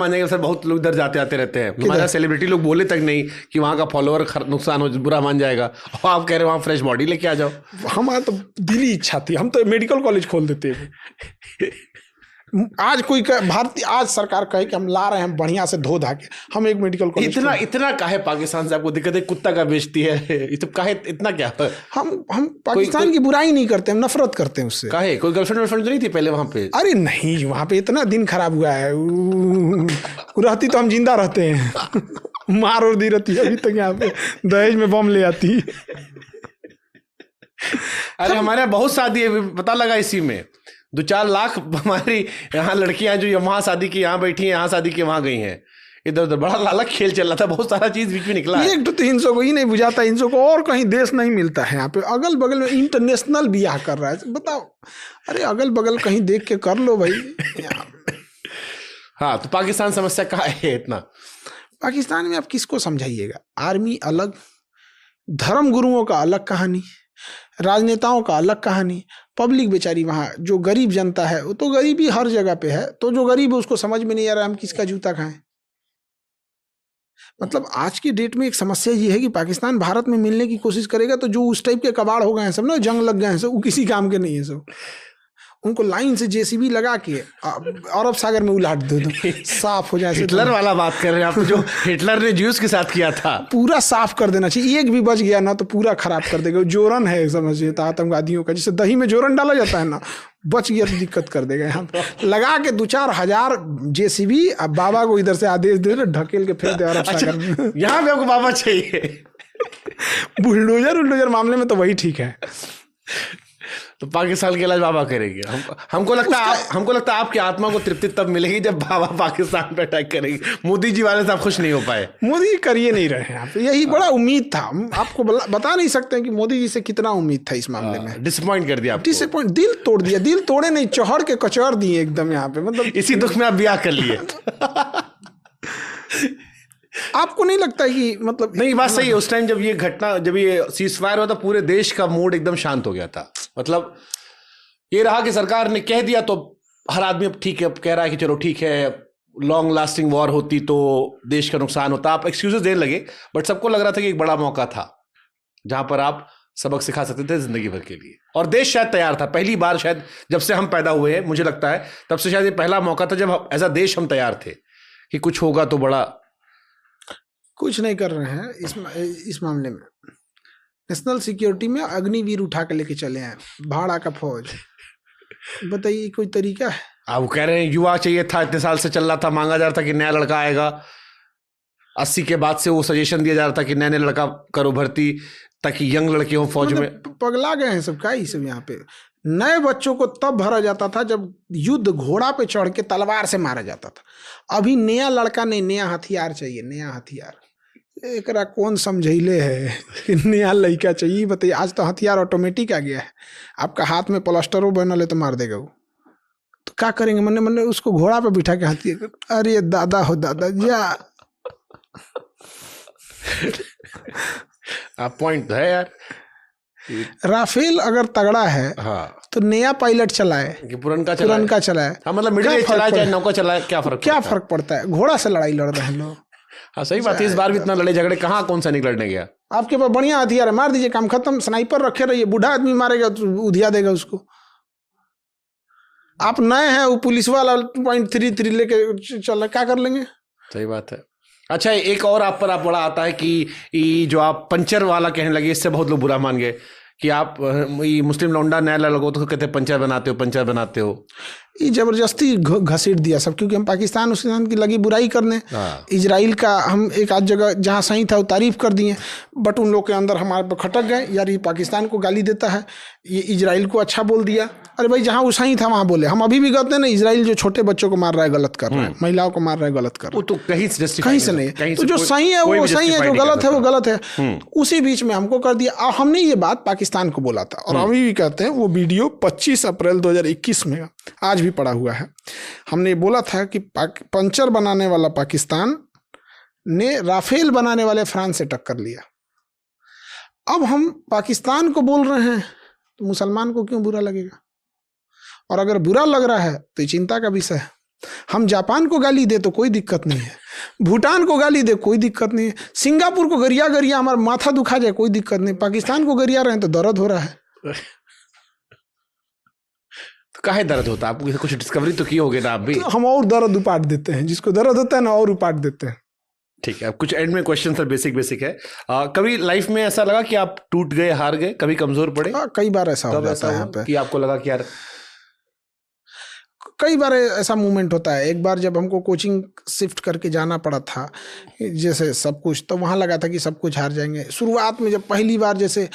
मानेंगे सर, बहुत लोग इधर जाते आते रहते हैं, हमारा सेलिब्रिटी लोग बोले तक नहीं कि वहाँ का फॉलोअर नुकसान हो, बुरा मान जाएगा, और आप कह रहे हो वहाँ फ्रेश बॉडी लेके आ जाओ। हमारा तो दिली इच्छा थी, हम तो मेडिकल कॉलेज खोल देते हैं। आज कोई भारतीय, आज सरकार कहे कि हम ला रहे हैं बढ़िया से धो धा के, हम एक मेडिकल कॉलेज। इतना काहे पाकिस्तान से आपको दिक्कत है? कुत्ता का बेचती है, काहे इतना क्या? हम पाकिस्तान की बुराई नहीं करते, हम नफरत करते हैं उससे। काहे? कोई गर्लफ्रेंड वर्लफ्रेंड तो नहीं थी पहले वहां पे? अरे नहीं, वहां पे इतना दिन खराब हुआ है, रहती तो हम जिंदा रहते हैं। मार और दी रहती है अभी तक, यहाँ पे दहेज में बम ले आती। अरे हमारे यहाँ बहुत शादी है, पता लगा इसी में 2-4 लाख हमारी यहाँ लड़कियां जो वहां शादी की यहाँ बैठी हैं, यहाँ शादी की वहां गई हैं, इधर उधर बड़ा लालच खेल चल रहा था, बहुत सारा चीज बीच में निकला। 100-300 को ही नहीं बुझाता, 300 को और कहीं देश नहीं मिलता है। यहाँ पे अगल बगल में इंटरनेशनल ब्याह कर रहा है, बताओ। अरे अगल बगल कहीं देख के कर लो भाई। हाँ, तो पाकिस्तान समस्या कहाँ है इतना? पाकिस्तान में आप किसको समझाइएगा? आर्मी अलग, धर्म गुरुओं का अलग कहानी, राजनेताओं का अलग कहानी, पब्लिक बेचारी वहाँ जो गरीब जनता है, वो तो गरीबी हर जगह पे है, तो जो गरीब है उसको समझ में नहीं आ रहा हम किसका जूता खाएं। मतलब आज की डेट में एक समस्या ये है कि पाकिस्तान भारत में मिलने की कोशिश करेगा तो जो उस टाइप के कबाड़ हो गए हैं सब ना, जंग लग गए हैं सब, वो किसी काम के नहीं है सब। उनको लाइन से जेसीबी लगा के अरब सागर में उलाट दो, साफ हो जाए। हिटलर वाला बात कर रहे हैं आप, जो हिटलर ने ज्यूस के साथ किया था, पूरा साफ कर देना चाहिए। एक भी बच गया ना तो पूरा खराब कर देगा। जोरन है समझिए आतंकवादियों का, जैसे दही में जोरन डाला जाता है ना, बच गया तो दिक्कत कर देगा। यहाँ लगा के 2-4 हजार जेसीबी, अब बाबा को इधर से आदेश दे रहे, ढकेल के फेंक दे अरब सागर में। यहाँ पे आपको बाबा चाहिए? बुलडोजर मामले में तो वही ठीक है। तो पाकिस्तान के इलाज बाबा करेंगे। हमको लगता है आपकी आत्मा को तृप्ति तब मिलेगी जब बाबा पाकिस्तान पे अटैक करेंगे। मोदी जी वाले से आप खुश नहीं हो पाए। मोदी करिए नहीं रहे हैं, यही बड़ा उम्मीद था। हम आपको बता नहीं सकते कि मोदी जी से कितना उम्मीद था इस मामले में। डिसअपॉइंट कर दिया, डिसअपॉइंट, दिल तोड़ दिया। दिल तोड़े नहीं, चौहड़ के कचौड़ दिए एकदम यहाँ पे। मतलब इसी दुख में आप ब्याह कर लिए। आपको नहीं लगता कि मतलब नहीं, बात सही है। उस टाइम जब ये सीजफायर हुआ था, पूरे देश का मूड एकदम शांत हो गया था। मतलब ये रहा कि सरकार ने कह दिया तो हर आदमी अब ठीक है, अब कह रहा है कि चलो ठीक है, लॉन्ग लास्टिंग वॉर होती तो देश का नुकसान होता, आप एक्सक्यूजेस देने लगे। बट सबको लग रहा था कि एक बड़ा मौका था जहां पर आप सबक सिखा सकते थे जिंदगी भर के लिए, और देश शायद तैयार था। पहली बार शायद जब से हम पैदा हुए हैं, मुझे लगता है तब से शायद ये पहला मौका था जब एज अ देश हम तैयार थे कि कुछ होगा तो बड़ा। कुछ नहीं कर रहे हैं इस मामले में। नेशनल सिक्योरिटी में अग्निवीर उठा के लेके चले हैं, भाड़ा का फौज। बताइए कोई तरीका है? आप कह रहे हैं युवा चाहिए था, इतने साल से चल रहा था, मांगा जा रहा था कि नया लड़का आएगा। 80 के बाद से वो सजेशन दिया जा रहा था कि नया लड़का करो भर्ती, ताकि यंग लड़के हो फौज में। पगला गए हैं सब, क्या ये सब? यहाँ पे नए बच्चों को तब भरा जाता था जब युद्ध घोड़ा पे चढ़ के तलवार से मारा जाता था। अभी नया लड़का नहीं, नया हथियार चाहिए, नया हथियार। एकरा कौन समझैले है कि नया लड़का चाहिए? बताइए, आज तो हथियार ऑटोमेटिक आ गया है। आपका हाथ में प्लास्टरो बनल है तो मार देगा वो, तो क्या करेंगे? मन्ने उसको घोड़ा पे बिठा के हथियार। अरे दादा हो दादा जा। आप पॉइंट है यार। राफेल अगर तगड़ा है, हाँ, तो नया पायलट चलाए कि पुरनका चलाए। हाँ, मतलब मिडिल एज चलाए चाहे नौका चलाए, क्या फर्क पड़ता है? घोड़ा से लड़ाई लड़ रहे हैं लोग। हाँ सही बात है। इस बार भी इतना लड़े झगड़े कहाँ, कौन सा निकलने गया? आपके पास बढ़िया हथियार है, मार दीजिए, काम खत्म। स्नाइपर रखे रहिए, बूढ़ा आदमी मारेगा तो उधिया देगा उसको। आप नए हैं, वो पुलिस वाला .33 लेके चल, क्या कर लेंगे? सही बात है। अच्छा, एक और आप बड़ा आता है कि जो आप पंचर वाला कहने लगे, इससे बहुत लोग बुरा मान गए कि आप मुस्लिम लौंडा नया लगो तो कहते पंचर बनाते हो। ये जबरदस्ती घसीट दिया सब, क्योंकि हम पाकिस्तान की लगी बुराई करने। इजराइल का हम एक आध जगह जहाँ सही था वो तारीफ कर दिए, बट उन लोग के अंदर हमारे पर खटक गए, यार ये पाकिस्तान को गाली देता है, ये इजराइल को अच्छा बोल दिया। अरे भाई, जहाँ वो सही था वहाँ बोले। हम अभी भी कहते हैं ना, इजराइल जो छोटे बच्चों को मार रहा है गलत कर रहा है, महिलाओं को मार रहा है गलत कर रहा है, वो तो कहीं से नहीं। तो जो सही है वो सही है, जो गलत है वो गलत है। उसी बीच में हमको कर दिया। और हमने ये बात पाकिस्तान को बोला था, और अभी भी कहते हैं। वो वीडियो 25 अप्रैल 2021 में आज भी पड़ा हुआ है। हमने बोला था कि पंचर बनाने वाला पाकिस्तान ने राफेल बनाने वाले फ्रांस से टक्कर लिया। अब हम पाकिस्तान को बोल रहे हैं तो मुसलमान को क्यों बुरा लगेगा? और अगर बुरा लग रहा है तो चिंता का विषय है। हम जापान को गाली दे तो कोई दिक्कत नहीं है, भूटान को गाली दे कोई दिक्कत नहीं है, सिंगापुर को गरिया गरिया हमारा माथा दुखा जाए कोई दिक्कत नहीं, पाकिस्तान को गरिया रहे तो दर्द हो रहा है। तो काहे दर्द होता है आपको? कुछ डिस्कवरी तो किए होगे ना आप भी। तो हम और दर्द उपाट देते हैं, जिसको दर्द होता है ना और उपाट देते हैं। ठीक है, अब कुछ एंड में क्वेश्चन सर बेसिक है। कभी लाइफ में ऐसा लगा कि आप टूट गए, हार गए, कभी कमजोर पड़े? कई बार ऐसा हो जाता है यहाँ पे कि आपको लगा कि यार, कई बार ऐसा मूवमेंट होता है। एक बार जब हमको कोचिंग शिफ्ट करके जाना पड़ा था जैसे सब कुछ, तो वहाँ लगा था कि सब कुछ हार जाएंगे। शुरुआत में जब पहली बार जैसे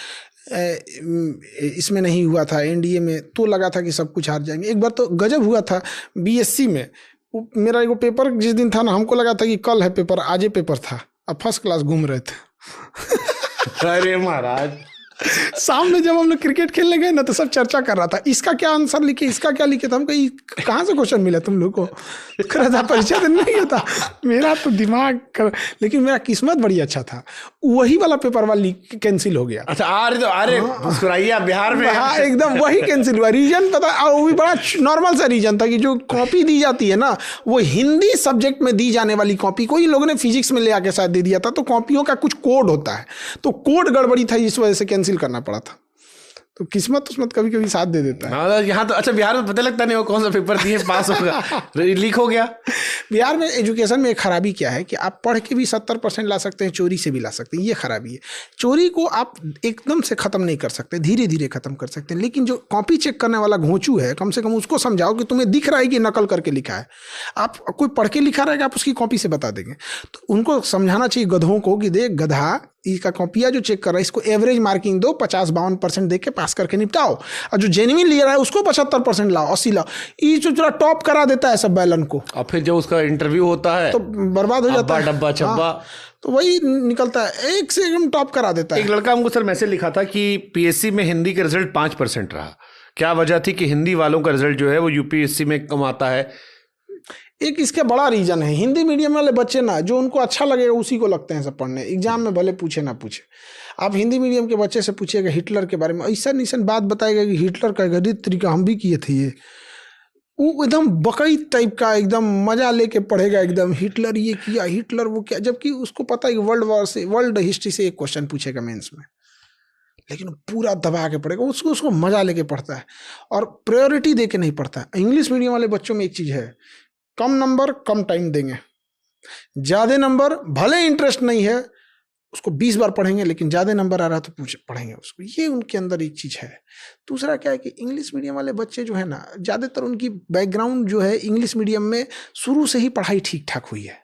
इसमें नहीं हुआ था एनडीए में, तो लगा था कि सब कुछ हार जाएंगे। एक बार तो गजब हुआ था बीएससी में, मेरा एगो पेपर जिस दिन था ना, हमको लगा था कि कल है पेपर, आज ही पेपर था, अब फर्स्ट क्लास घूम रहे थे। अरे महाराज, सामने जब हम लोग क्रिकेट खेलने गए ना तो सब चर्चा कर रहा था, इसका क्या आंसर लिखे, इसका क्या लिखे। था हम कहीं कहाँ से क्वेश्चन मिला तुम लोग को? परिचय तो नहीं होता मेरा तो दिमाग लेकिन मेरा किस्मत बड़ी अच्छा था, वही वाला पेपर वाला कैंसिल हो गया। अच्छा अरे मुस्कुराइए, बिहार में। हाँ एकदम वही कैंसिल हुआ। रीजन पता, वो भी बड़ा नॉर्मल सा रीजन था कि जो कॉपी दी जाती है ना, वो हिंदी सब्जेक्ट में दी जाने वाली कॉपी कोई लोगों ने फिजिक्स में ले आके शायद दे दिया था, तो कॉपियों का कुछ कोड होता है, तो कोड गड़बड़ी था, इस वजह से कैंसिल करना पड़ा था। तो किस्मत कभी कभी साथ दे देता है। हाँ, यहाँ तो अच्छा बिहार में पता लगता नहीं वो कौन सा पेपर दिए पास होगा, लीक हो गया। बिहार में एजुकेशन में एक खराबी क्या है कि आप पढ़ के भी 70% ला सकते हैं, चोरी से भी ला सकते हैं, ये खराबी है। चोरी को आप एकदम से ख़त्म नहीं कर सकते, धीरे धीरे ख़त्म कर सकते हैं, लेकिन जो कॉपी चेक करने वाला घोंचू है, कम से कम उसको समझाओ कि तुम्हें दिख रहा है कि नकल करके लिखा है। आप कोई पढ़ के लिखा रहेगा, आप उसकी कॉपी से बता देंगे। तो उनको समझाना चाहिए गधों को कि देख गधा, इसका कॉपिया जो चेक कर रहा है इसको एवरेज मार्किंग दो, 50-52% दे के पास करके निपटाओ, और जो जेन्युइन ले रहा है उसको 75% लाओ, 80 लाओ। ये जो थोड़ा टॉप करा देता है सब बैलन को, और फिर जब उसका इंटरव्यू होता है तो बर्बाद हो जाता है, डब्बा चब्बा। तो वही निकलता है, एक से एकदम टॉप करा देता है। एक लड़का हमको सर मैसेज लिखा था कि पीएससी में हिंदी का रिजल्ट 5% रहा, क्या वजह थी कि हिंदी वालों का रिजल्ट जो है वो यूपीएससी में कम आता है? एक इसके बड़ा रीजन है, हिंदी मीडियम वाले बच्चे ना, जो उनको अच्छा लगेगा उसी को लगते हैं सब पढ़ने, एग्जाम में भले पूछे ना पूछे। आप हिंदी मीडियम के बच्चे से पूछिएगा हिटलर के बारे में, ऐसा निशन बात बताएगा कि हिटलर का गरीब तरीका हम भी किए थे, ये वो एकदम बकई टाइप का एकदम मजा लेके पढ़ेगा, एकदम हिटलर ये किया, हिटलर वो किया, जबकि उसको पता है कि वर्ल्ड हिस्ट्री से एक क्वेश्चन पूछेगा मेंस में, लेकिन पूरा दबा के पढ़ेगा, उसको मजा लेके पढ़ता है और प्रायोरिटी दे के नहीं पढ़ता। इंग्लिश मीडियम वाले बच्चों में एक चीज़ है, कम नंबर कम टाइम देंगे, ज़्यादा नंबर भले इंटरेस्ट नहीं है उसको 20 बार पढ़ेंगे, लेकिन ज़्यादा नंबर आ रहा है तो पढ़ेंगे उसको, ये उनके अंदर एक चीज़ है। दूसरा क्या है कि इंग्लिश मीडियम वाले बच्चे जो है ना, ज़्यादातर उनकी बैकग्राउंड जो है इंग्लिश मीडियम में शुरू से ही पढ़ाई ठीक ठाक हुई है,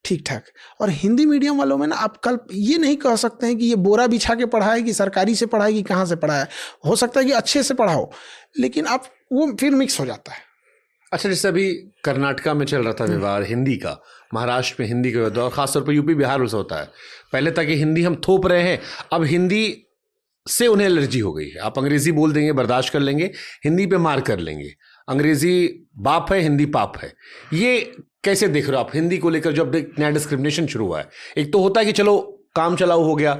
ठीक ठाक। और हिंदी मीडियम वालों में ना आप कल ये नहीं कह सकते हैं कि ये बोरा बिछा के पढ़ा है, कि सरकारी से पढ़ा है, कि कहाँ से पढ़ा है। हो सकता है कि अच्छे से पढ़ाओ, लेकिन आप वो फिर मिक्स हो जाता है। अच्छा, जैसे अभी कर्नाटका में चल रहा था विवाद हिंदी का, महाराष्ट्र में हिंदी का विवाद, और खासतौर पर यूपी बिहार में से होता है। पहले तक हिंदी हम थोप रहे हैं, अब हिंदी से उन्हें एलर्जी हो गई है। आप अंग्रेजी बोल देंगे बर्दाश्त कर लेंगे, हिंदी पे मार कर लेंगे। अंग्रेजी बाप है, हिंदी पाप है। ये कैसे देख रहे हो आप हिंदी को लेकर? जो अब नया डिस्क्रिमिनेशन शुरू हुआ है, एक तो होता है कि चलो काम चलाओ हो गया,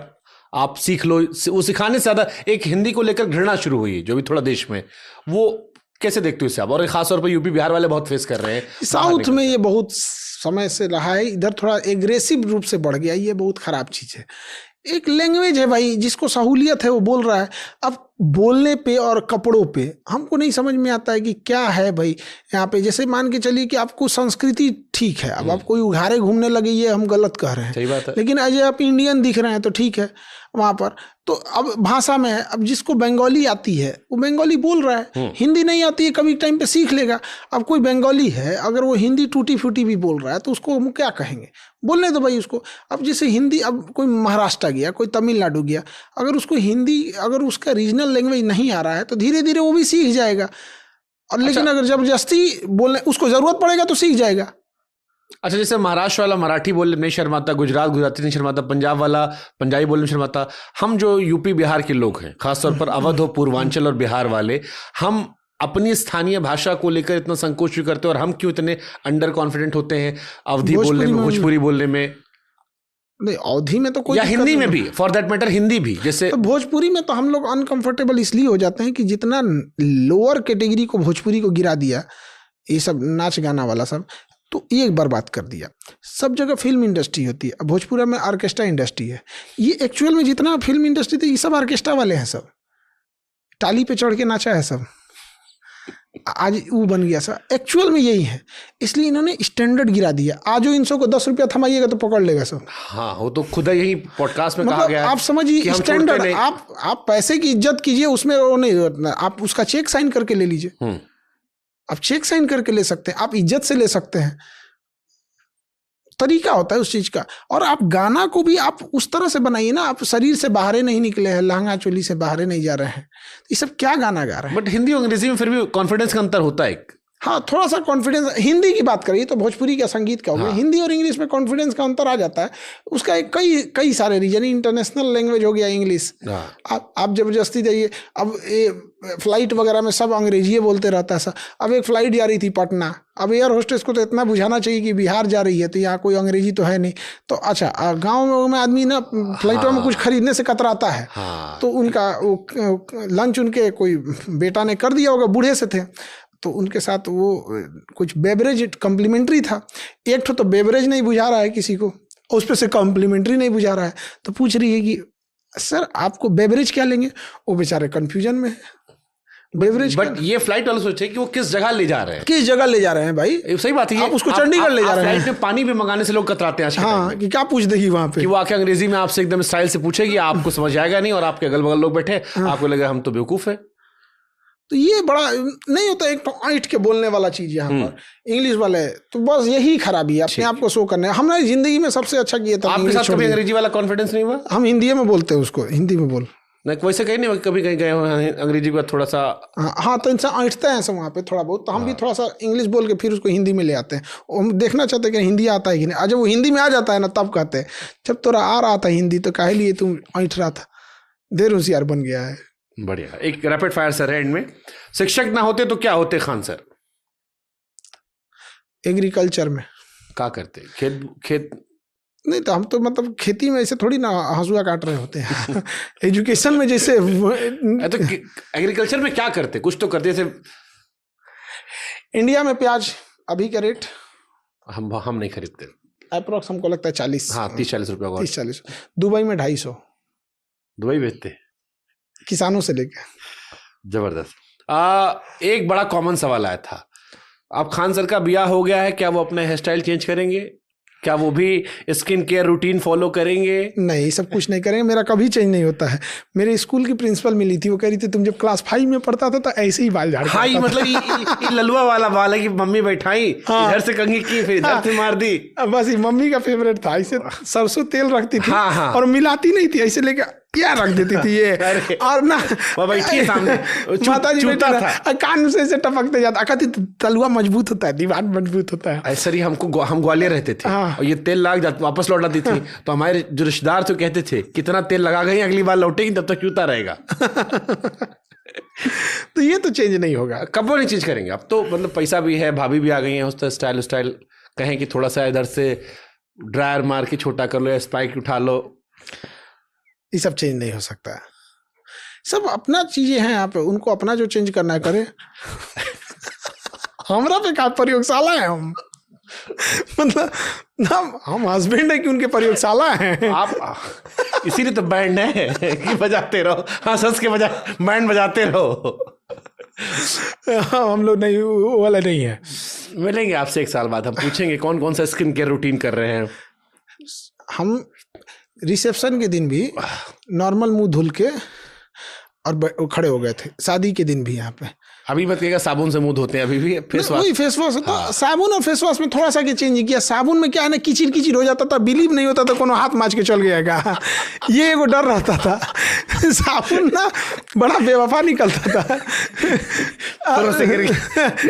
आप सीख लो, वो सिखाने से ज़्यादा एक हिंदी को लेकर घृणा शुरू हुई है जो भी थोड़ा देश में, वो कैसे देखते हो इसे आप? और खासतौर पर यूपी बिहार वाले बहुत फेस कर रहे हैं। साउथ में ये बहुत समय से रहा है, इधर थोड़ा एग्रेसिव रूप से बढ़ गया, ये बहुत खराब चीज़ है। एक लैंग्वेज है भाई, जिसको सहूलियत है वो बोल रहा है। अब बोलने पे और कपड़ों पे हमको नहीं समझ में आता है कि क्या है भाई यहाँ पे। जैसे मान के चलिए कि आपको संस्कृति ठीक है, अब आप कोई उघारे घूमने लगे, ये हम गलत कह रहे हैं, सही बात है। लेकिन अजय आप इंडियन दिख रहे हैं तो ठीक है वहाँ पर। तो अब भाषा में है, अब जिसको बंगाली आती है वो बंगाली बोल रहा है, हिंदी नहीं आती है, कभी टाइम पे सीख लेगा। अब कोई बंगाली है, अगर वो हिंदी टूटी फूटी भी बोल रहा है तो उसको हम क्या कहेंगे? बोलने दो भाई उसको। अब जैसे हिंदी, अब कोई महाराष्ट्र गया, कोई तमिलनाडु गया, अगर उसको हिंदी, अगर उसका रीजनल लैंग्वेज नहीं आ रहा है तो धीरे धीरे वो भी सीख जाएगा। और लेकिन अगर जबरदस्ती बोलने उसको जरूरत पड़ेगा तो सीख जाएगा। अच्छा, जैसे महाराष्ट्र वाला मराठी बोलने नहीं शर्माता, गुजराती नहीं शर्माता, पंजाब वाला पंजाबी बोलने में शर्माता, हम जो यूपी बिहार के लोग हैं, खासतौर पर अवध हो, पूर्वांचल और बिहार वाले, हम अपनी स्थानीय भाषा को लेकर इतना संकोच क्यों करते हैं? और हम क्यों इतने अंडर कॉन्फिडेंट होते हैं अवधी बोलने में, भोजपुरी बोलने में? नहीं, अवधी में तो कोई, या हिंदी में भी, फॉर दैट मैटर हिंदी भी। जैसे तो भोजपुरी में तो हम लोग अनकंफर्टेबल इसलिए हो जाते हैं कि जितना लोअर कैटेगरी को भोजपुरी को गिरा दिया, ये सब नाच गाना वाला सब, तो ये एक बार बात कर दिया। सब जगह फिल्म इंडस्ट्री होती है, अब भोजपुरा में ऑर्केस्ट्रा इंडस्ट्री है। ये एक्चुअल में जितना फिल्म इंडस्ट्री थी, ये सब ऑर्केस्ट्रा वाले हैं, सब टाली पे चढ़ के नाचा है सब, आज वो बन गया सर। एक्चुअल में यही है, इसलिए इन्होंने स्टैंडर्ड गिरा दिया। आज वो इनसो को 10 रुपया थमाइएगा तो पकड़ लेगा सब। हाँ, वो तो खुद यही पॉडकास्ट में कहा गया है। आप समझिए स्टैंडर्ड, आप पैसे की इज्जत कीजिए, उसमें वो नहीं, आप उसका चेक साइन करके ले लीजिए। आप चेक साइन करके ले सकते हैं, आप इज्जत से ले सकते हैं, तरीका होता है उस चीज का। और आप गाना को भी आप उस तरह से बनाइए ना, आप शरीर से बाहर नहीं निकले हैं, लहंगा चोली से बाहर नहीं जा रहे हैं, ये सब क्या गाना गा रहे हैं। बट हिंदी और अंग्रेजी में फिर भी कॉन्फिडेंस का अंतर होता है एक। हाँ, थोड़ा सा कॉन्फिडेंस। हिंदी की बात करिए तो भोजपुरी का संगीत का हो गया, हाँ। हिंदी और इंग्लिश में कॉन्फिडेंस का अंतर आ जाता है। उसका एक कई सारे रीजन, इंटरनेशनल लैंग्वेज हो गया इंग्लिश। आप जबरदस्ती जाइए, अब ये फ्लाइट वगैरह में सब अंग्रेजी बोलते रहता है सर। अब एक फ्लाइट जा रही थी पटना, अब एयर होस्टेस को तो इतना बुझाना चाहिए कि बिहार जा रही है तो यहाँ कोई अंग्रेजी तो है नहीं, तो अच्छा गाँव में आदमी ना फ्लाइटों में कुछ खरीदने से कतराता है। तो उनका लंच उनके कोई बेटा ने कर दिया होगा, बूढ़े से थे, तो उनके साथ वो कुछ बेवरेज कम्प्लीमेंट्री था। एक तो बेवरेज नहीं बुझा रहा है किसी को, उस पर से कम्प्लीमेंट्री नहीं बुझा रहा है, तो पूछ रही है कि सर आपको बेवरेज क्या लेंगे। वो बेचारे कंफ्यूजन में है, बेवरेज। बट ये फ्लाइट वाले सोचे कि वो किस जगह ले जा रहे हैं, किस जगह ले जा रहे हैं भाई। सही बात है, आप उसको चंडीगढ़ ले जा रहे हैं। फ्लाइट में पानी भी मंगाने से लोग कतराते हैं। हाँ, कि क्या पूछ देगी वहां पे, कि वो आके अंग्रेजी में आपसे एकदम स्टाइल से पूछेगी, आपको समझ आएगा नहीं, और आपके अगल बगल लोग बैठे, आपको लगे हम तो बेवकूफ है। तो ये बड़ा नहीं होता, एक तो ऐंठ के बोलने वाला चीज यहाँ पर इंग्लिश वाले, तो बस यही खराबी है, अपने आप को शो करने। हमारी जिंदगी में सबसे अच्छा किया था। आपके साथ कभी अंग्रेजी वाला कॉन्फिडेंस नहीं हुआ? हम हिंदी में बोलते हैं उसको, हिंदी में बोल नहीं, वैसे कहीं नहीं, कभी कहीं गए अंग्रेजी का थोड़ा सा। हाँ, तो इनसे ऐंठते हैं सब वहाँ पे थोड़ा बहुत, तो हम भी थोड़ा सा इंग्लिश बोल के फिर उसको हिंदी में ले आते हैं। हम देखना चाहते हैं कि हिंदी आता है कि नहीं। जब वो हिंदी में आ जाता है ना, तब कहते हैं जब तोरा आ रहा था हिंदी तो काहे लिए तुम ऐंठ रहा था, देर होशियार बन गया है। बढ़िया। एक रैपिड फायर सर है एंड में, शिक्षक ना होते तो क्या होते खान सर? एग्रीकल्चर में क्या करते? खेत नहीं, तो हम तो मतलब खेती में ऐसे थोड़ी ना हंसुआ काट रहे होते हैं। एजुकेशन में जैसे तो एग्रीकल्चर में क्या करते? कुछ तो करते। जैसे इंडिया में प्याज अभी का रेट हम नहीं खरीदते, अप्रोक्स हमको लगता है 40। हाँ, 30-40 रुपया। 30-40। दुबई में 250। दुबई बेचते किसानों से लेके। जबरदस्त। एक बड़ा कॉमन सवाल आया था, अब खान सर का ब्याह हो गया है, क्या वो अपना हेयर स्टाइल चेंज करेंगे? क्या वो भी स्किन केयर रूटीन फॉलो करेंगे? नहीं, सब कुछ नहीं करेंगे। मेरा कभी चेंज नहीं होता है। मेरे स्कूल की प्रिंसिपल मिली थी, वो कह रही थी तुम जब क्लास 5 में पढ़ता था तो ऐसे ही बाल झाड़। हाँ, ये मतलब ये ललुआ वाला बाल है कि मम्मी बैठाई, इधर से कंघी की, फिर इधर से मार दी। बस ये मम्मी का फेवरेट था। ऐसे सरसों तेल रखती थी। हाँ। और मिलाती नहीं थी, ऐसे लेके क्या रख देती थी ये। और ना वो बैठी सामने, माता जी बैठा था, कान से टपकते जाता, कहती तलुआ मजबूत होता है, दीवार मजबूत होता है। ऐसा ही हम ग्वालियर रहते थे। और ये तेल लाग जाता, वापस लौट आती थी, तो हमारे जो रिश्तेदार थे कहते थे कितना तेल लगा गई, अगली बार लौटेगी तब तक चूता रहेगा। तो ये तो चेंज नहीं होगा, कब वो नहीं चेंज करेंगे। अब तो मतलब पैसा भी है, भाभी भी आ गई है, उस तरह स्टाइल कहें कि थोड़ा सा इधर से ड्रायर मार के छोटा कर लो या स्पाइक उठा लो, ये सब चेंज नहीं हो सकता है। सब अपना चीजें हैं यहाँ पे, उनको अपना जो चेंज करना है करे। हमरा पे क्या प्रयोगशाला है हम, मतलब हम हस्बैंड है कि उनके प्रयोगशाला है। आप इसीलिए तो बैंड है कि बजाते रहो, हंस के बैंड बजाते रहो। हम लोग नहीं, वो वाला नहीं है। मिलेंगे आपसे 1 साल बाद, हम पूछेंगे कौन कौन सा स्किन केयर रूटीन कर रहे हैं। हम रिसेप्शन के दिन भी नॉर्मल मुंह धुल के और खड़े हो गए थे, शादी के दिन भी। यहाँ पे अभी मत कहिएगा साबुन से मुंह धोते हैं, अभी भी फेस वॉश। वही फेस वॉश तो साबुन और फेस वॉश में थोड़ा सा चेंज किया। साबुन में क्या है ना, किचिर किचिर हो जाता था, बिलीव नहीं होता था कोनो हाथ माच के चल गया, ये एगो डर रहता था। साबुन ना बड़ा बेवफा निकलता था,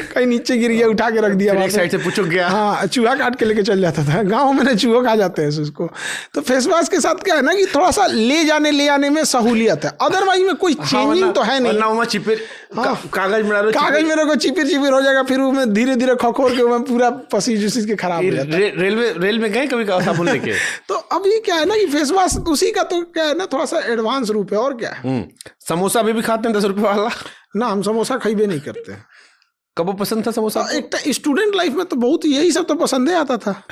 कहीं नीचे गिर गया, उठा के रख दिया, एक साइड से पूछो गया। हाँ, चूहा काट के लेके चल जाता था। गाँव में ना चूहा खा जाते हैं उसको। तो फेस वॉश के साथ क्या है ना कि थोड़ा सा ले आने में सहूलियत है, अदरवाइज में कोई चेंजिंग तो है नहीं। कागज में रखो, चिपिर हो जाएगा, फिर उसमें धीरे धीरे खखोर के पूरा पसीज उसीज के खराब हो जाता है। रेल में गए कभी साबुन लेके? तो अभी क्या है ना कि फेस वॉश उसी का तो क्या है ना, थोड़ा सा एडवांस रूप है। और क्या है, समोसा अभी भी खाते हैं 10 रुपए वाला? ना, हम समोसा खाइबे नहीं करते। कब वो पसंद था समोसा? एक स्टूडेंट लाइफ में तो बहुत यही सब तो पसंद ही आता था।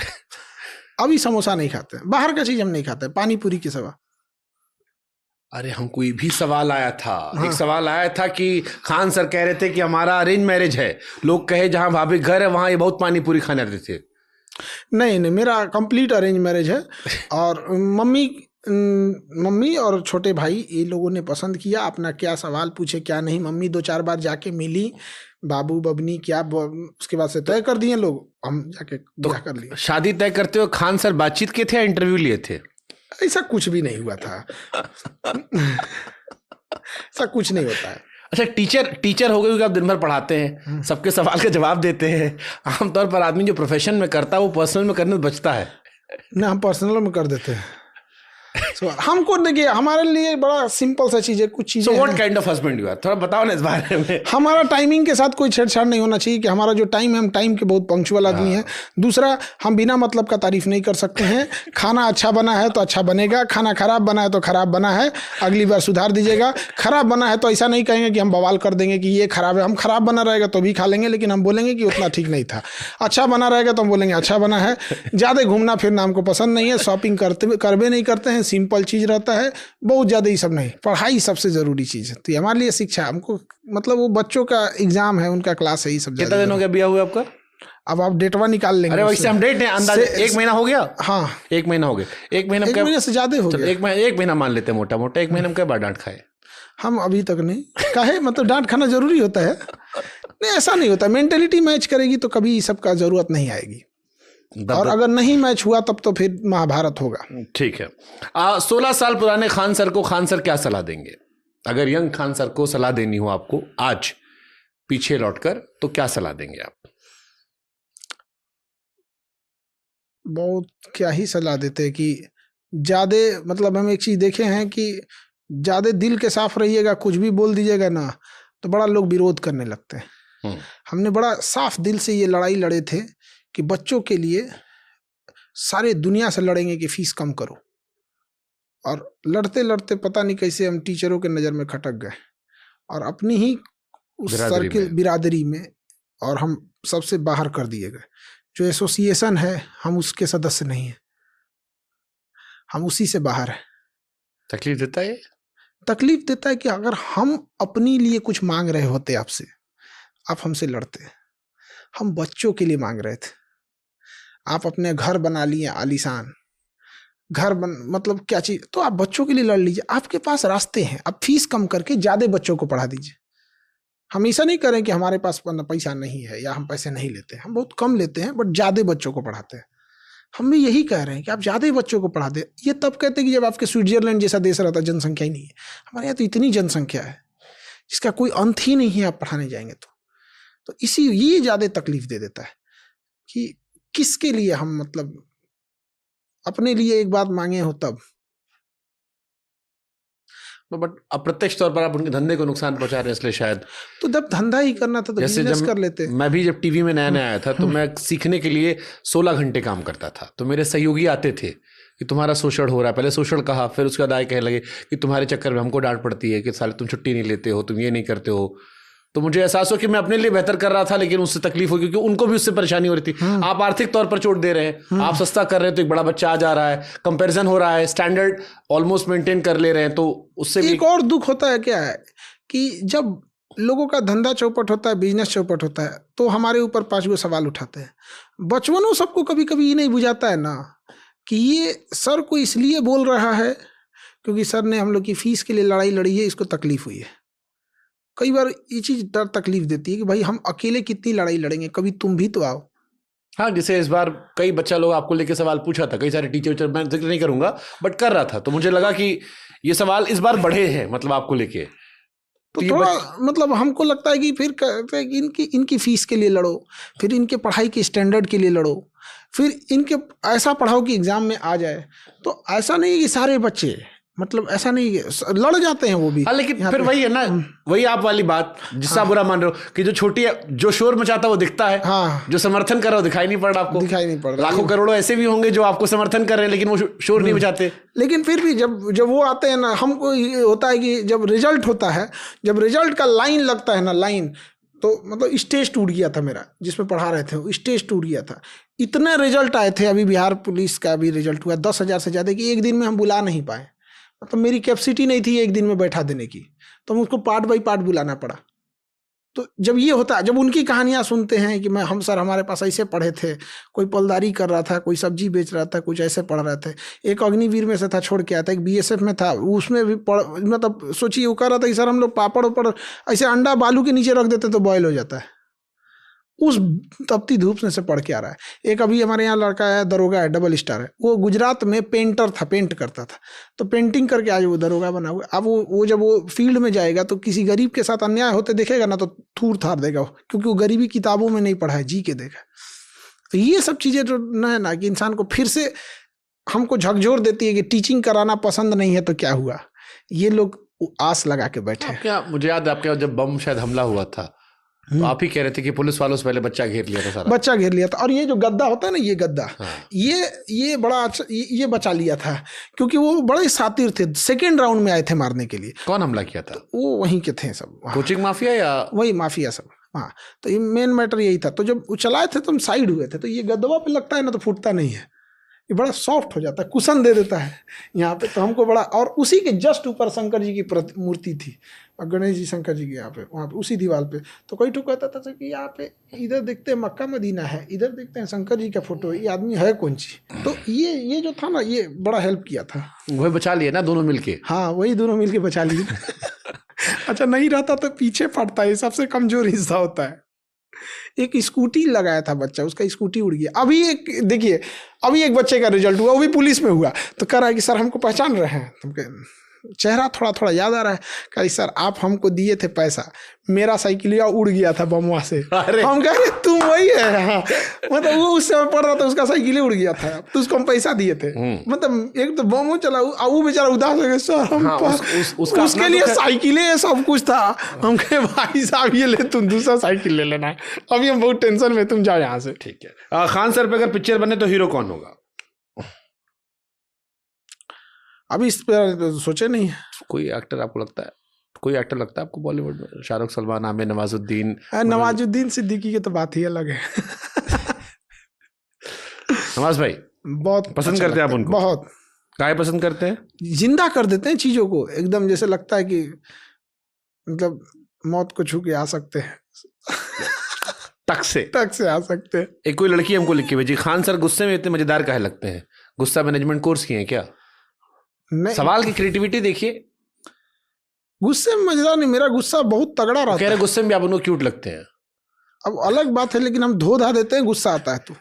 अभी समोसा नहीं खाते, बाहर का चीज हम नहीं खाते, पानी पूरी के सिवा। अरे हमको ये भी सवाल आया था। एक सवाल आया था कि खान सर कह रहे थे कि हमारा अरेंज मैरिज है, लोग कहे जहाँ भाभी घर है वहां ये बहुत पानी पूरी खाने आते थे। नहीं नहीं, मेरा कंप्लीट अरेंज मैरिज है। और मम्मी और छोटे भाई ये लोगों ने पसंद किया। अपना क्या सवाल पूछे क्या नहीं, मम्मी 2-4 बार जाके मिली, बाबू बबनी क्या, उसके बाद से तय कर दिए लोग, हम जाके ब्याह कर लिए। शादी तय करते हुए खान सर बातचीत किए थे या इंटरव्यू लिए थे? ऐसा कुछ भी नहीं हुआ था। ऐसा कुछ नहीं होता है। अच्छा, टीचर हो गए क्योंकि आप दिन भर पढ़ाते हैं, सबके सवाल का जवाब देते हैं। आमतौर पर आदमी जो प्रोफेशन में करता है वो पर्सनल में करने में बचता है ना, हम पर्सनल में कर देते हैं। हमको देखिए, हमारे लिए बड़ा सिंपल सा चीज है, कुछ चीजें। What kind of husband you are, थोड़ा बताओ ना इस बारे में। हमारा टाइमिंग के साथ कोई छेड़छाड़ नहीं होना चाहिए, कि हमारा जो टाइम है हम टाइम के बहुत पंक्चुअल आदमी हैं। दूसरा, हम बिना मतलब का तारीफ नहीं कर सकते हैं। खाना अच्छा बना है तो अच्छा बनेगा, खाना खराब बना है तो खराब बना है, अगली बार सुधार दीजिएगा। खराब बना है तो ऐसा नहीं कहेंगे कि हम बवाल कर देंगे कि ये खराब है। हम खराब बना रहेगा तो भी खा लेंगे, लेकिन हम बोलेंगे कि उतना ठीक नहीं था। अच्छा बना रहेगा तो हम बोलेंगे अच्छा बना है। ज़्यादा घूमना फिरना हमको पसंद नहीं है, शॉपिंग करबे नहीं करते हैं, सिंपल चीज़ रहता है, बहुत ज़्यादा ही सब नहीं। पढ़ाई सबसे ज़रूरी चीज़ है, तो हमारे लिए शिक्षा, हमको मतलब वो बच्चों का एग्जाम है, उनका क्लास है, ये सब। कितना दिन हो गया ब्याह हुआ आपका? अब आप डेटवा निकाल लेंगे। अरे वैसे हम डेट है अंदाज 1 महीना हो गया। हाँ, 1 महीना हो गया। 1 महीने से ज़्यादा हो गया। 1 महीना मान लेते हैं मोटा मोटा। 1 महीने में कई बार डांट खाए? हम अभी तक नहीं काहे, मतलब डांट खाना जरूरी होता है? नहीं, ऐसा नहीं होता। मेंटेलिटी मैच करेगी तो कभी इस सब का जरूरत नहीं आएगी, और अगर नहीं मैच हुआ तब तो फिर महाभारत होगा। ठीक है। 16 साल पुराने खान सर को खान सर क्या सलाह देंगे? अगर यंग खान सर को सलाह देनी हो आपको आज पीछे लौटकर, तो क्या सलाह देंगे आप? बहुत क्या ही सलाह देते हैं कि ज़्यादा, मतलब हम एक चीज़ देखे हैं कि ज़्यादा दिल के साफ रहिएगा, कुछ भी बोल दीजिएगा ना तो बड़ा लोग विरोध करने लगते हैं। हमने बड़ा साफ दिल से ये लड़ाई लड़े थे कि बच्चों के लिए सारे दुनिया से लड़ेंगे कि फीस कम करो, और लड़ते लड़ते पता नहीं कैसे हम टीचरों के नज़र में खटक गए, और अपनी ही उस सर्किल बिरादरी में, और हम सबसे बाहर कर दिए गए। जो एसोसिएशन है हम उसके सदस्य नहीं हैं, हम उसी से बाहर हैं। तकलीफ देता है? तकलीफ देता है कि अगर हम अपने लिए कुछ मांग रहे होते आपसे, आप हमसे लड़ते। हम बच्चों के लिए मांग रहे थे, आप अपने घर बना लिए आलीशान घर मतलब क्या चीज, तो आप बच्चों के लिए लड़ लीजिए। आपके पास रास्ते हैं, आप फीस कम करके ज्यादा बच्चों को पढ़ा दीजिए। हम ऐसा नहीं करें कि हमारे पास पैसा नहीं है या हम पैसे नहीं लेते हैं, हम बहुत कम लेते हैं बट ज्यादा बच्चों को पढ़ाते हैं। हम भी यही कह रहे हैं कि आप ज्यादा बच्चों को पढ़ा दें। ये तब कहते हैं कि जब आपके स्विट्जरलैंड जैसा देश रहता है, जनसंख्या ही नहीं है। हमारे यहाँ तो इतनी जनसंख्या है जिसका कोई अंत ही नहीं है, आप पढ़ाने जाएंगे तो इसी ये ज्यादा तकलीफ दे देता है कि किसके लिए हम, मतलब अपने लिए एक बात मांगे हो तब। बट अप्रत्यक्ष तौर पर आप उनके धंधे को नुकसान पहुंचा रहे हैं, इसलिए शायद। तो जब धंधा ही करना था तो बिजनेस कर लेते। मैं भी जब टीवी में नया नया आया था तो मैं सीखने के लिए 16 घंटे काम करता था। तो मेरे सहयोगी आते थे कि तुम्हारा शोषण हो रहा है, पहले शोषण कहा, फिर उसके बाद आए कहने लगे कि तुम्हारे चक्कर में हमको डांट पड़ती है कि साले तुम छुट्टी नहीं लेते हो, तुम ये नहीं करते हो। तो मुझे एहसास हो कि मैं अपने लिए बेहतर कर रहा था, लेकिन उससे तकलीफ हो, क्योंकि उनको भी उससे परेशानी हो रही थी। आप आर्थिक तौर पर चोट दे रहे हैं, आप सस्ता कर रहे हैं तो एक बड़ा बच्चा आ जा रहा है, कंपैरिजन हो रहा है, स्टैंडर्ड ऑलमोस्ट मेंटेन कर ले रहे हैं, तो उससे भी एक और दुख होता है। क्या है कि जब लोगों का धंधा चौपट होता है, बिजनेस चौपट होता है, तो हमारे ऊपर 5 गो सवाल उठाते हैं। बचपनों सबको कभी कभी ये नहीं बुझाता है ना कि ये सर को इसलिए बोल रहा है क्योंकि सर ने हम लोग की फीस के लिए लड़ाई लड़ी है, इसको तकलीफ हुई है। कई बार ये चीज डर तकलीफ देती है कि भाई हम अकेले कितनी लड़ाई लड़ेंगे, कभी तुम भी तो आओ। हाँ, जैसे इस बार कई बच्चा लोग आपको लेके सवाल पूछा था, कई सारे टीचर, मैं जिक्र नहीं करूंगा बट कर रहा था, तो मुझे लगा कि ये सवाल इस बार बढ़े हैं, मतलब आपको लेके। तो थोड़ा मतलब हमको लगता है कि फिर कहते हैं कि इनकी फीस के लिए लड़ो, फिर इनके पढ़ाई के स्टैंडर्ड के लिए लड़ो, फिर इनके ऐसा पढ़ाओ कि एग्जाम में आ जाए। तो ऐसा नहीं है कि सारे बच्चे, मतलब ऐसा नहीं है, लड़ जाते हैं वो भी। हाँ, लेकिन फिर वही है ना, वही आप वाली बात जिससे आप बुरा मान रहे हो कि जो छोटी है, जो शोर मचाता है वो दिखता है, हाँ, जो समर्थन कर रहा है वो दिखाई नहीं पड़ रहा आपको। दिखाई नहीं पड़ रहा। लाखों करोड़ों ऐसे भी होंगे जो आपको समर्थन कर रहे हैं लेकिन वो शोर नहीं मचाते। लेकिन फिर भी जब वो आते हैं ना, हमको ये होता है कि जब रिजल्ट होता है, जब रिजल्ट का लाइन लगता है ना, लाइन तो मतलब स्टेज टूट गया था मेरा, जिसमें पढ़ा रहे थे वो स्टेज टूट गया था। इतने रिजल्ट आए थे, अभी बिहार पुलिस का भी रिजल्ट हुआ 10,000 से ज़्यादा, कि एक दिन में हम बुला नहीं पाए। मतलब मेरी कैपेसिटी नहीं थी एक दिन में बैठा देने की, तो मुझको पार्ट बाई पार्ट बुलाना पड़ा। तो जब ये होता, जब उनकी कहानियाँ सुनते हैं कि हम सर हमारे पास ऐसे पढ़े थे, कोई पलदारी कर रहा था, कोई सब्जी बेच रहा था, कुछ ऐसे पढ़ रहे थे, एक अग्निवीर में से था छोड़ के आया था, एक बीएसएफ में था, उसमें भी मतलब सोचिए वो कर रहा था कि सर हम लोग पापड़ उपड़ ऐसे अंडा बालू के नीचे रख देते तो बॉयल हो जाता है, उस तपती धूप में से पढ़ के आ रहा है। एक अभी हमारे यहाँ लड़का है, दरोगा है, डबल स्टार है, वो गुजरात में पेंटर था, पेंट करता था, तो पेंटिंग करके आज वो दरोगा बना हुआ। अब वो जब वो फील्ड में जाएगा तो किसी गरीब के साथ अन्याय होते देखेगा ना तो थूर थार देगा, क्योंकि वो गरीबी किताबों में नहीं पढ़ा है, जी के देखा। तो ये सब चीज़ें जो न है ना, कि इंसान को फिर से हमको झकझोर देती है कि टीचिंग कराना पसंद नहीं है तो क्या हुआ, ये लोग आस लगा के बैठे। क्या मुझे याद है आपके जब बम शायद हमला हुआ था, तो आप ही कह रहे थे कि पुलिस वालों से पहले बच्चा घेर लिया था, सारा बच्चा घेर लिया था। और ये जो गद्दा होता है ना, ये गद्दा, हाँ। ये बड़ा अच्छा, ये बचा लिया था, क्योंकि वो बड़े शातिर थे, सेकेंड राउंड में आए थे मारने के लिए। कौन हमला किया था? वो वहीं के थे सब, कोचिंग माफिया या वही माफिया सब। हाँ, तो ये मेन मैटर यही था। तो जब वो चलाए थे तो हम साइड हुए थे, तो ये गद्दवा पे लगता है ना तो फूटता नहीं है, ये बड़ा सॉफ्ट हो जाता है, कुशन दे देता है यहाँ पे, तो हमको बड़ा। और उसी के जस्ट ऊपर शंकर जी की मूर्ति थी, और गणेश जी शंकर जी के यहाँ पे, वहाँ पे उसी दीवार पे। तो कोई तो कहता था कि यहाँ पे इधर देखते हैं मक्का मदीना है, इधर देखते हैं शंकर जी का फोटो, ये आदमी है कौन सी। तो ये जो था ना, ये बड़ा हेल्प किया था। वही बचा लिए ना दोनों मिलके? हाँ, वही दोनों मिलके बचा लिए। अच्छा, नहीं रहता तो पीछे फटता है, सबसे कमजोर हिस्सा होता है। एक स्कूटी लगाया था बच्चा, उसका स्कूटी उड़ गया। अभी एक देखिए, अभी एक बच्चे का रिजल्ट हुआ, वो भी पुलिस में हुआ, तो कह रहा है कि सर हमको पहचान रहे हैं, तुमके चेहरा थोड़ा थोड़ा याद आ रहा है। कह रही सर आप हमको दिए थे पैसा, मेरा साइकिलिया उड़ गया था बमुआ से। हम कह रहे तुम वही है? हाँ, मतलब वो उस समय पढ़ रहा था, उसका साइकिल उड़ गया था, तो उसको हम पैसा दिए थे। मतलब एक तो बमू चला, वो बेचारा उदास हो गया, सर हम उसके लिए साइकिलें सब कुछ था। हम कहे भाई साहब ये ले, तुम दूसरा साइकिल ले लेना, अभी हम बहुत टेंशन में, तुम जाओ यहाँ से। ठीक है। खान सर पे अगर पिक्चर बने तो हीरो कौन होगा? अभी इस पर सोचे नहीं है। कोई एक्टर आपको लगता है, कोई एक्टर लगता है आपको बॉलीवुड में? शाहरुख, सलमान, आमिर, नवाजुद्दीन? नवाजुद्दीन सिद्दीकी की तो बात ही अलग है। नवाज भाई बहुत पसंद करते हैं आप उनको? बहुत। काहे पसंद करते हैं? जिंदा कर देते हैं चीजों को एकदम, जैसे लगता है कि मतलब मौत को छू के आ सकते हैं। तक से आ सकते हैं। एक कोई लड़की हमको लिख के भेजी, खान सर गुस्से में इतने मजेदार काहे लगते हैं? गुस्सा मैनेजमेंट कोर्स किए हैं क्या? नहीं, सवाल की क्रिएटिविटी देखिए। गुस्से में मजेदार नहीं, मेरा गुस्सा बहुत तगड़ा रहता है। कह रहे गुस्से में आप उनको क्यूट लगते हैं। अब अलग बात है, लेकिन हम धो धा देते हैं, गुस्सा आता है तो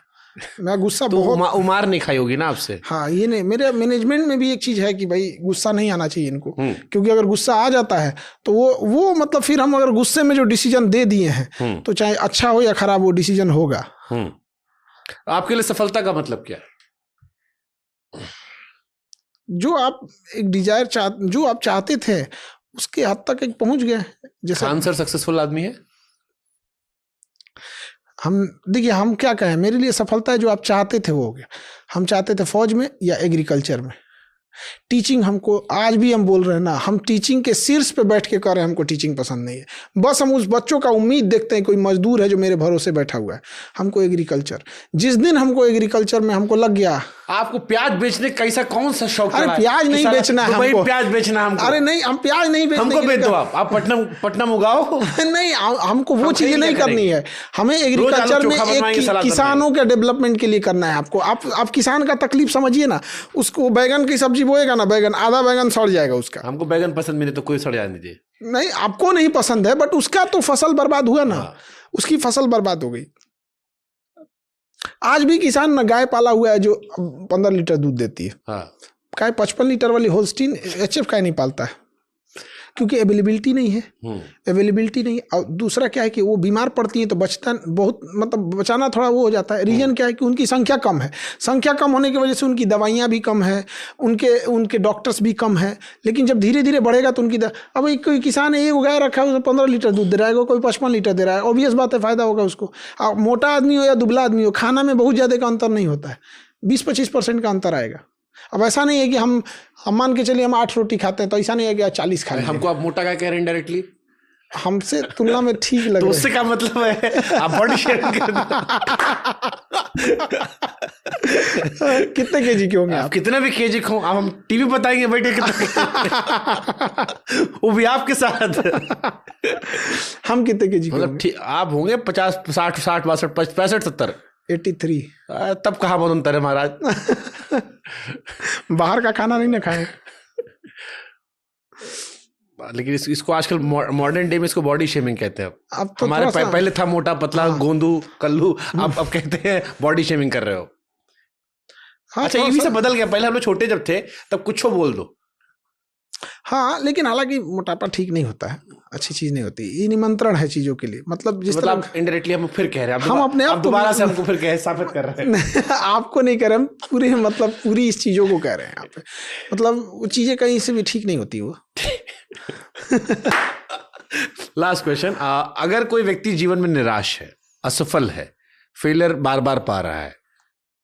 मैं गुस्सा तो बहुत उमार नहीं खाई होगी ना आपसे? हाँ, ये नहीं, मेरे मैनेजमेंट में भी एक चीज है कि भाई गुस्सा नहीं आना चाहिए इनको, क्योंकि अगर गुस्सा आ जाता है तो वो मतलब फिर हम अगर गुस्से में जो डिसीजन दे दिए हैं तो चाहे अच्छा हो या खराब वो डिसीजन होगा। आपके लिए सफलता का मतलब क्या है? जो आप एक डिजायर जो आप चाहते थे उसके हद तक एक पहुंच गए। जैसे खान सर सक्सेसफुल आदमी है? हम देखिए, हम क्या कहें, मेरे लिए सफलता है जो आप चाहते थे वो हो गया। हम चाहते थे फौज में या एग्रीकल्चर में। टीचिंग हमको, आज भी हम बोल रहे हैं ना, हम टीचिंग के शीर्ष पे बैठ के कह रहे हैं हमको टीचिंग पसंद नहीं है। बस हम उस बच्चों का उम्मीद देखते हैं, कोई मजदूर है जो मेरे भरोसे बैठा हुआ है। हमको एग्रीकल्चर, जिस दिन हमको एग्रीकल्चर में हमको लग गया। आपको प्याज बेचने कैसा कौन सा शौक? अरे प्याज नहीं बेचना है हमको, प्याज बेचना हमको। अरे नहीं, हम प्याज नहीं बेचने, हमको बेच दो आप पटना उगाओ। नहीं, हमको वो चीजें नहीं करनी है। हमें एग्रीकल्चर में एक किसानों के डेवलपमेंट के लिए करना है। आपको आप किसान का तकलीफ समझिए ना। उसको बैगन की सब्जी बोएगा ना, बैगन आधा बैगन सड़ जाएगा उसका। हमको बैगन पसंद नहीं, तो कोई सड़ जाने दीजिए। नहीं, आपको नहीं पसंद है, बट उसका तो फसल बर्बाद हुआ ना। उसकी फसल बर्बाद हो गई। आज भी किसान ना गाय पाला हुआ है जो 15 लीटर दूध देती है। गाय 55 लीटर वाली होल्स्टीन एचएफ गाय नहीं पालता है, क्योंकि अवेलेबिलिटी नहीं है। अवेलेबिलिटी नहीं। और दूसरा क्या है कि वो बीमार पड़ती है तो बचता बहुत, मतलब बचाना थोड़ा वो हो जाता है। रीजन क्या है कि उनकी संख्या कम है। संख्या कम होने की वजह से उनकी दवाइयाँ भी कम है, उनके डॉक्टर्स भी कम है। लेकिन जब धीरे धीरे बढ़ेगा तो उनकी अब एक कोई किसान है, एक गाय रखा है, उसको 15 लीटर दूध दे रहा है, कोई 55 लीटर दे रहा है। ऑब्वियस बात है, फायदा होगा उसको। मोटा आदमी हो या दुबला आदमी हो, खाना में बहुत ज़्यादा का अंतर नहीं होता है, 20-25% का अंतर आएगा। अब ऐसा नहीं है कि हम मान के चलिए हम 8 रोटी खाते हैं तो ऐसा नहीं है कि 40 खाएं। हमको आप मोटा क्या कह रहे हैं इनडायरेक्टली? हमसे तुलना में ठीक लग तो रहे उससे क्या मतलब है, आप बॉडी शेयरिंग कर कितने केजी के होंगे आप आप? कितने भी केजी खो, आप हम टीवी बताएंगे बेटे कितना वो भी आपके साथ। हम कितने केजी के मतलब होंगे? आप होंगे 50 60 60 62 65 70। 83। तब कहाँ बनता है महाराज। बाहर का खाना नहीं ना खाए। लेकिन इसको आजकल मॉडर्न डे में इसको बॉडी शेमिंग कहते हैं। अब तो हमारे थोड़ा सा- पहले था मोटा पतला गोंदू कल्लू, अब कहते हैं बॉडी शेमिंग कर रहे हो। हाँ, अच्छा, ये थोड़ा भी सा- सब बदल गया। पहले हम लोग छोटे जब थे तब कुछ बोल दो। हाँ, लेकिन हालांकि मोटापा ठीक नहीं होता है, अच्छी चीज नहीं होती। ये निमंत्रण है चीजों के लिए, मतलब जिस तरह मतलब इनडायरेक्टली हम फिर कह रहे हैं, हम अपने आप को- दोबारा से हमको फिर कह साबित कर रहे हैं। आपको नहीं कह रहे, हम पूरे मतलब पूरी इस चीजों को कह रहे हैं यहाँ पे। मतलब वो चीजें कहीं से भी ठीक नहीं होती वो। लास्ट क्वेश्चन, अगर कोई व्यक्ति जीवन में निराश है, असफल है, फेलियर बार बार पा रहा है,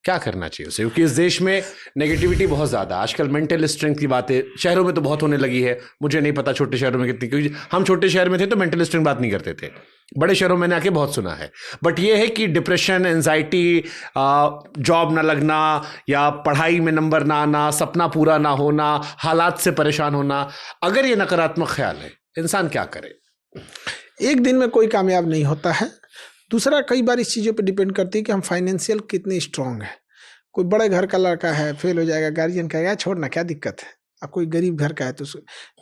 क्या करना चाहिए उसे? क्योंकि इस देश में नेगेटिविटी बहुत ज्यादा, आजकल मेंटल स्ट्रेंथ की बातें शहरों में तो बहुत होने लगी है। मुझे नहीं पता छोटे शहरों में कितनी, क्योंकि हम छोटे शहर में थे तो मेंटल स्ट्रेंथ बात नहीं करते थे। बड़े शहरों में मैंने आके बहुत सुना है। बट ये है कि डिप्रेशन, एंजाइटी, जॉब ना लगना या पढ़ाई में नंबर ना आना, सपना पूरा ना होना, हालात से परेशान होना, अगर ये नकारात्मक ख्याल है, इंसान क्या करे? एक दिन में कोई कामयाब नहीं होता है। दूसरा, कई बार इस चीज़ों पे डिपेंड करती है कि हम फाइनेंशियल कितने स्ट्रांग है। कोई बड़े घर का लड़का है, फेल हो जाएगा, गार्जियन कहेगा छोड़ना क्या दिक्कत है। अब कोई गरीब घर का है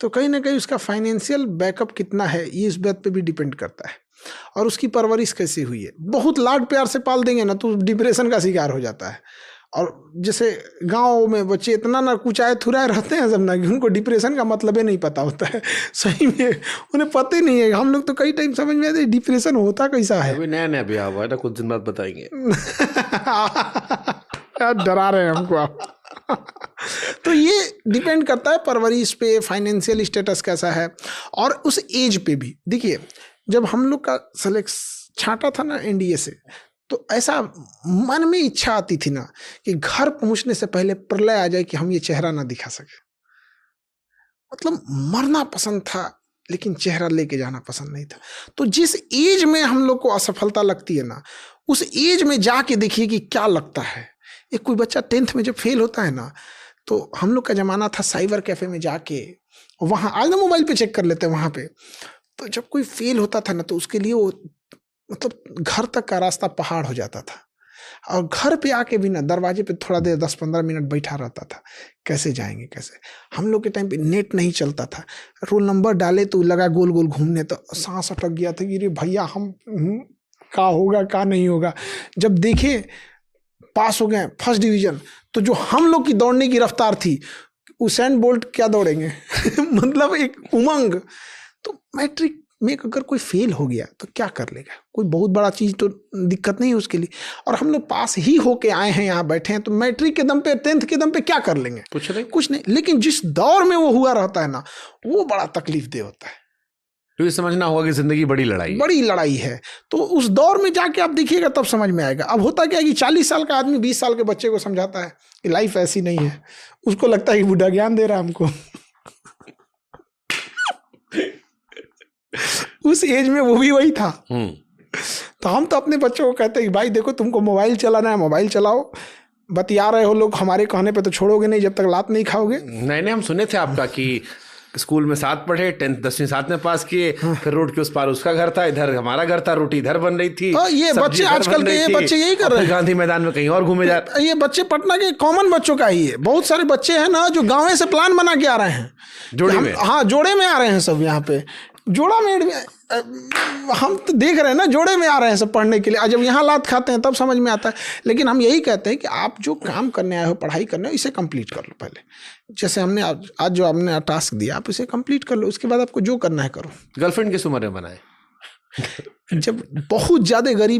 तो कहीं ना कहीं उसका फाइनेंशियल बैकअप कितना है, ये इस बात पे भी डिपेंड करता है। और उसकी परवरिश कैसी हुई है। बहुत लाड प्यार से पाल देंगे ना तो डिप्रेशन का शिकार हो जाता है। और जैसे गाँव में बच्चे इतना ना कुचाए थुराए रहते हैं सब ना, कि उनको डिप्रेशन का मतलब ही नहीं पता होता है। सही में उन्हें पता ही नहीं है। हम लोग तो कई टाइम समझ में आते डिप्रेशन होता कैसा है। अभी नया नया भी हुआ है ना, कुछ दिन बाद बताएंगे। डरा रहे हैं हमको आप। तो ये डिपेंड करता है परवरिश पे, फाइनेंशियल स्टेटस कैसा है, और उस एज पे भी। देखिए, जब हम लोग का सिलेक्शन छांटा था ना एनडीए से, तो ऐसा मन में इच्छा आती थी ना कि घर पहुंचने से पहले प्रलय आ जाए कि हम ये चेहरा ना दिखा सके। मतलब मरना पसंद था लेकिन चेहरा लेके जाना पसंद नहीं था। तो जिस एज में हम लोग को असफलता लगती है ना, उस एज में जाके देखिए कि क्या लगता है। एक कोई बच्चा 10th में जब फेल होता है ना, तो हम लोग का जमाना था साइबर कैफे में जाके, वहाँ आज ना मोबाइल पे चेक कर लेते हैं वहाँ पे। तो जब कोई फेल होता था ना, तो उसके लिए वो मतलब घर तक का रास्ता पहाड़ हो जाता था। और घर पे आके भी ना दरवाजे पे थोड़ा देर 10-15 मिनट बैठा रहता था, कैसे जाएंगे कैसे। हम लोग के टाइम पे नेट नहीं चलता था, रोल नंबर डाले तो लगा गोल गोल घूमने, तो सांस अटक गया था कि रे भैया हम क्या होगा क्या नहीं होगा। जब देखे पास हो गए फर्स्ट डिवीजन, तो जो हम लोग की दौड़ने की रफ्तार थी, उसेन बोल्ट क्या दौड़ेंगे मतलब एक उमंग। तो मैट्रिक में अगर कोई फेल हो गया तो क्या कर लेगा, कोई बहुत बड़ा चीज़ तो दिक्कत नहीं है उसके लिए। और हम लोग पास ही होके आए हैं, यहाँ बैठे हैं, तो मैट्रिक के दम पे 10th के दम पे क्या कर लेंगे, कुछ नहीं। लेकिन जिस दौर में वो हुआ रहता है ना, वो बड़ा तकलीफ दे होता है। तो ये समझना होगा कि जिंदगी बड़ी लड़ाई है। तो उस दौर में जाके आप देखिएगा तब समझ में आएगा। अब होता क्या है कि 40 साल का आदमी 20 साल के बच्चे को समझाता है कि लाइफ ऐसी नहीं है, उसको लगता है कि बुढ़ा ज्ञान दे रहा है हमको। उस एज में वो भी वही था। तो हम तो अपने बच्चों को कहते हैं कि भाई देखो, तुमको मोबाइल चलाना है, मोबाइल चलाओ, बतिया रहे हो लोग, हमारे कहने पे तो छोड़ोगे नहीं जब तक लात नहीं खाओगे। नहीं, हम सुने थे आपका कि स्कूल में साथ पढ़े, 10th 10वीं साथ में पास किए, फिर रोड के उस पार उसका घर था, इधर हमारा घर था, रोटी इधर बन रही थी। ये बच्चे आजकल के, ये बच्चे यही कर रहे हैं। गांधी मैदान में कहीं और घूमे जा रहे। ये बच्चे पटना के कॉमन बच्चों का ही है। बहुत सारे बच्चे हैं ना जो गाँव से प्लान बना के आ रहे हैं, जोड़े में। हाँ, जोड़े में आ रहे हैं सब। यहाँ पे जोड़ा में हम तो देख रहे हैं ना, जोड़े में आ रहे हैं सब पढ़ने के लिए। जब यहाँ लात खाते हैं तब समझ में आता है। लेकिन हम यही कहते हैं कि आप जो काम करने आए हो, पढ़ाई करने हो, इसे कंप्लीट कर लो पहले। जैसे हमने आज जो आपने टास्क दिया, आप इसे कंप्लीट कर लो, उसके बाद आपको जो करना है करो। गर्लफ्रेंड किस उम्र में बनाए? जब बहुत ज़्यादा गरीब